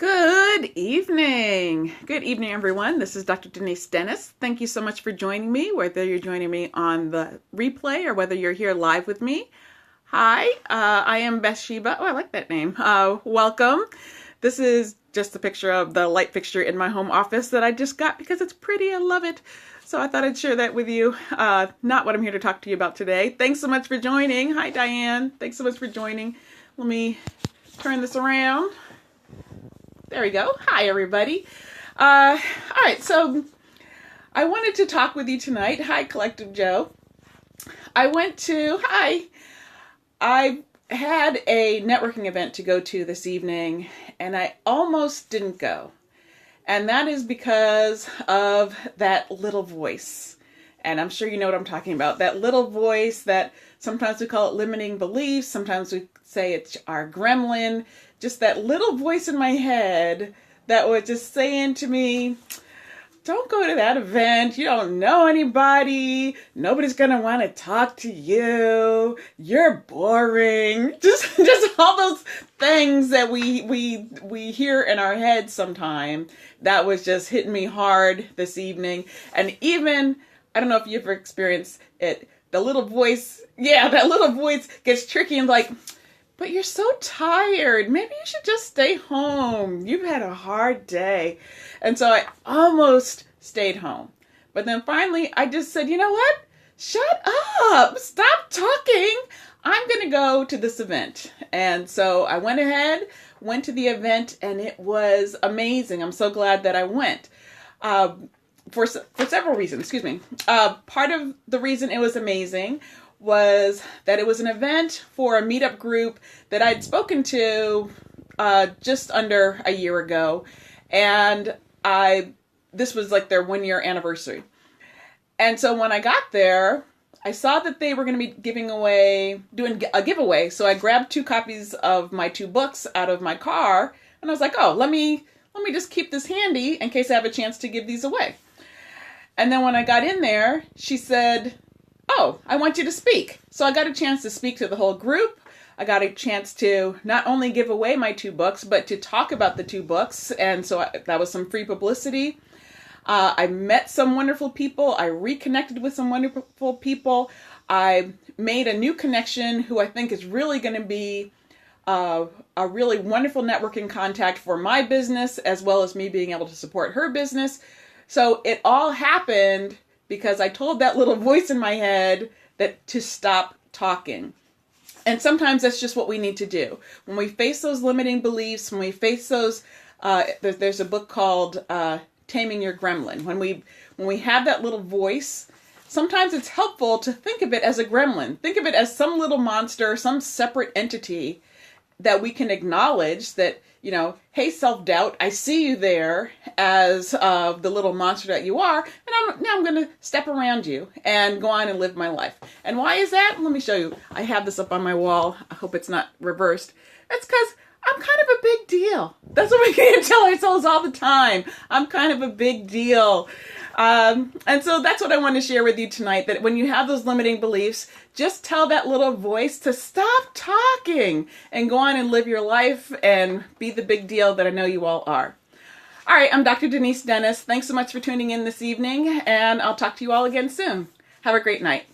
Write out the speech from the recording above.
Good evening. Good evening, everyone. This is Dr. Denise Dennis. Thank you so much for joining me, whether you're joining me on the replay or whether you're here live with me. Hi, I am Bathsheba. Oh, I like that name. Welcome. This is just a picture of the light fixture in my home office that I just got because it's pretty. I love it. So I thought I'd share that with you. Not what I'm here to talk to you about today. Thanks so much for joining. Hi, Diane. Thanks so much for joining. Let me turn this around. There we go. Hi, everybody. All right, so I wanted to talk with you tonight. Hi, Collective Joe. I had a networking event to go to this evening, and I almost didn't go. And that is because of that little voice. And I'm sure you know what I'm talking about. That little voice that sometimes we call it limiting beliefs. Sometimes we say it's our gremlin. Just that little voice in my head that was just saying to me, don't go to that event. You don't know anybody. Nobody's going to want to talk to you. You're boring. Just all those things that we hear in our heads sometime. That was just hitting me hard this evening. And even, I don't know if you ever experienced it, that little voice gets tricky and like, but you're so tired. Maybe you should just stay home. You've had a hard day. And so I almost stayed home. But then finally I just said, you know what? Shut up. Stop talking. I'm going to go to this event. And so I went to the event, and it was amazing. I'm so glad that I went. For several reasons, part of the reason it was amazing was that it was an event for a meetup group that I'd spoken to just under a year ago. And this was like their 1-year anniversary. And so when I got there, I saw that they were going to be doing a giveaway. So I grabbed 2 copies of my 2 books out of my car. And I was like, oh, let me just keep this handy in case I have a chance to give these away. And then when I got in there, she said, oh, I want you to speak. So I got a chance to speak to the whole group. I got a chance to not only give away my 2 books, but to talk about the 2 books. And so that was some free publicity. I met some wonderful people. I reconnected with some wonderful people. I made a new connection who I think is really going to be a really wonderful networking contact for my business, as well as me being able to support her business. So it all happened because I told that little voice in my head that to stop talking. And sometimes that's just what we need to do. When we face those limiting beliefs, when we face those, there's a book called Taming Your Gremlin. When we have that little voice, sometimes it's helpful to think of it as a gremlin. Think of it as some little monster, some separate entity that we can acknowledge that, hey, self-doubt, I see you there as the little monster that you are, and now I'm going to step around you and go on and live my life. And why is that? Let me show you. I have this up on my wall. I hope it's not reversed. It's because I'm kind of a big deal. That's what we can tell ourselves all the time. I'm kind of a big deal. And so that's what I want to share with you tonight, that when you have those limiting beliefs, just tell that little voice to stop talking and go on and live your life and be the big deal that I know you all are. All right, I'm Dr. Denise Dennis. Thanks so much for tuning in this evening, and I'll talk to you all again soon. Have a great night.